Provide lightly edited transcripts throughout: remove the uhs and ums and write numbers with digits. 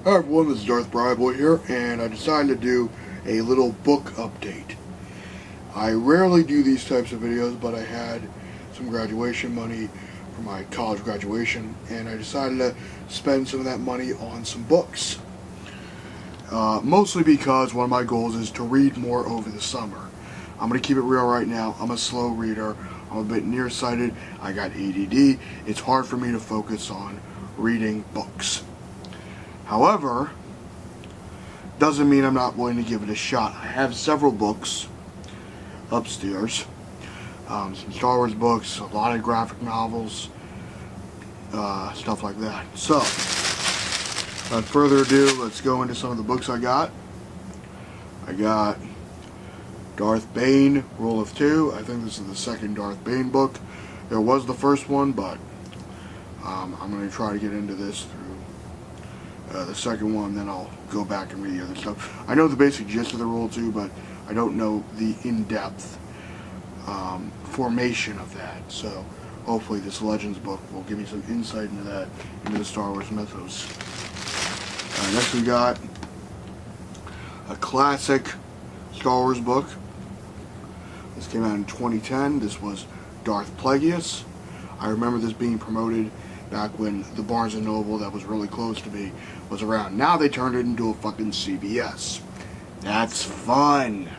Hi everyone, this is Darth Bane here, and I decided to do a little book update. I rarely do these types of videos, but I had some graduation money for my college graduation, and I decided to spend some of that money on some books. Mostly because one of my goals is to read more over the summer. I'm going to keep it real right now. I'm a slow reader. I'm a bit nearsighted. I got ADD. It's hard for me to focus on reading books. However, doesn't mean I'm not willing to give it a shot. I have several books upstairs. Some Star Wars books, a lot of graphic novels, stuff like that. So, without further ado, let's go into some of the books I got. I got Darth Bane, Rule of Two. I think this is the second Darth Bane book. There was the first one, but I'm going to try to get into this through the second one, then I'll go back and read the other stuff. I know the basic gist of the Rule 2, but I don't know the in-depth formation of that. So hopefully this Legends book will give me some insight into that, into the Star Wars mythos. Next we got a classic Star Wars book. This came out in 2010. This was Darth Plagueis. I remember this being promoted back when the Barnes & Noble that was really close to me was around. Now they turned it into a fucking CBS. That's fun.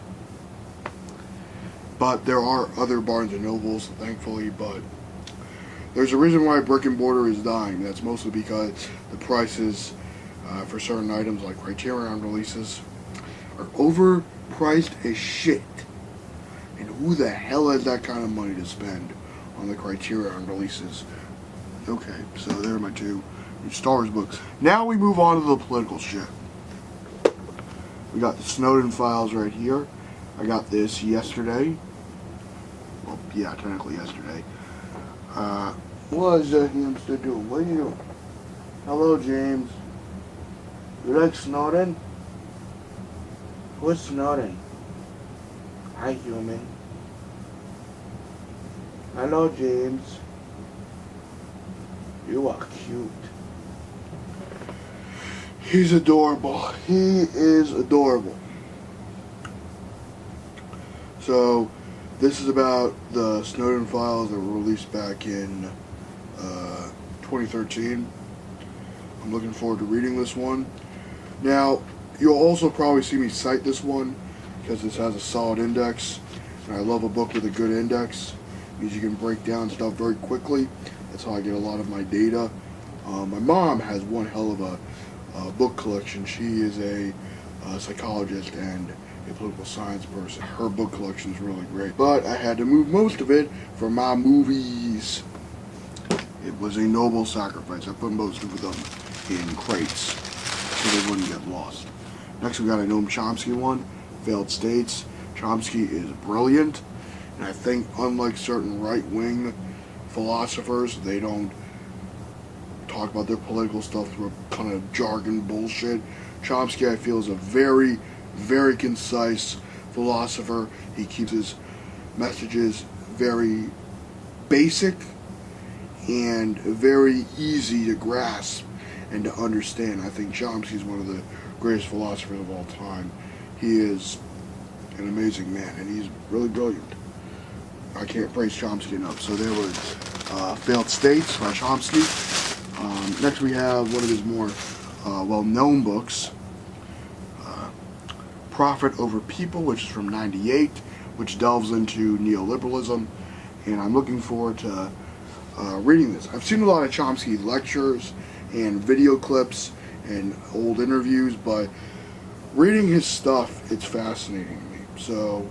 But there are other Barnes & Nobles, thankfully, but there's a reason why brick and mortar is dying. That's mostly because the prices for certain items like Criterion releases are overpriced as shit. And who the hell has that kind of money to spend on the Criterion releases? Okay, so there are my two Star Wars books. Now we move on to the political shit. We got the Snowden files right here. I got this yesterday. Well, yeah, technically yesterday. What is that hamster doing? What are you doing? Hello, James. You like Snowden? Who's Snowden? Hi, human. Hello, James. You are cute. He's adorable. He is adorable. So, this is about the Snowden files that were released back in 2013. I'm looking forward to reading this one. Now, you'll also probably see me cite this one because this has a solid index. And I love a book with a good index. It means you can break down stuff very quickly. That's how I get a lot of my data. My mom has one hell of a book collection. She is a psychologist and a political science person. Her book collection is really great. But I had to move most of it for my movies. It was a noble sacrifice. I put most of them in crates so they wouldn't get lost. Next we got a Noam Chomsky one, Failed States. Chomsky is brilliant. And I think unlike certain right-wing philosophers, they don't talk about their political stuff through a kind of jargon bullshit. Chomsky, I feel, is a very, very concise philosopher. He keeps his messages very basic and very easy to grasp and to understand. I think Chomsky is one of the greatest philosophers of all time. He is an amazing man, and he's really brilliant. I can't praise Chomsky enough. So there was Failed States by Chomsky. Next we have one of his more well-known books, Profit Over People, which is from '98, which delves into neoliberalism, and I'm looking forward to reading this. I've seen a lot of Chomsky lectures and video clips and old interviews, but reading his stuff, it's fascinating to me. So,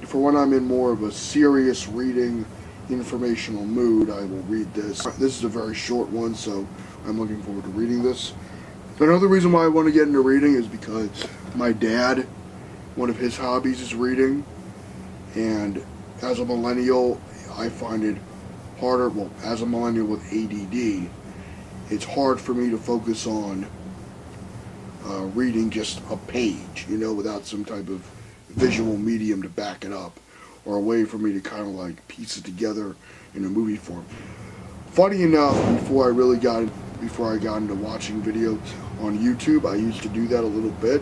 for when I'm in more of a serious reading, informational mood, I will read this. This is a very short one, so I'm looking forward to reading this. Another reason why I want to get into reading is because my dad, one of his hobbies is reading, and as a millennial, I find it harder, well, as a millennial with ADD, it's hard for me to focus on reading just a page, without some type of visual medium to back it up, or a way for me to kind of like piece it together in a movie form. Funny enough, before I really got before I got into watching videos on YouTube. I used to do that a little bit,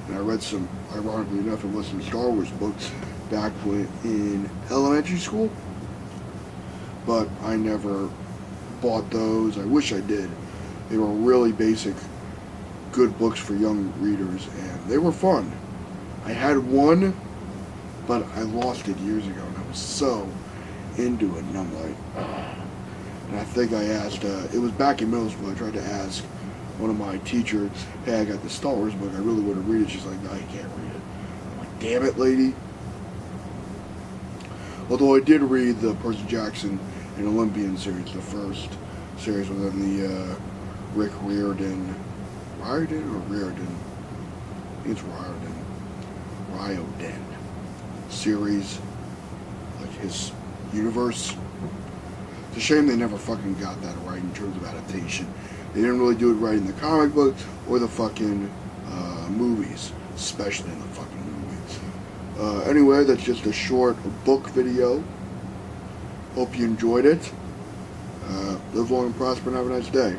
and I read some, ironically enough, it was some Star Wars books back when in elementary school, but I never bought those. I wish I did. They were really basic, good books for young readers, and they were fun. I had one, but I lost it years ago, and I was so into it, and I'm like, ugh. And I think I asked, it was back in middle school, I tried to ask one of my teachers, hey, I got the Star Wars book, I really want to read it. She's like, no, you can't read it. I'm like, damn it, lady. Although I did read the Percy Jackson and Olympian series, the first series within the Rick Riordan I think it's Riordan series, like his universe. It's a shame they never fucking got that right in terms of adaptation. They didn't really do it right in the comic book or the fucking movies, especially in the fucking movies. Anyway, that's just a short book video. Hope you enjoyed it. Live long and prosper and have a nice day.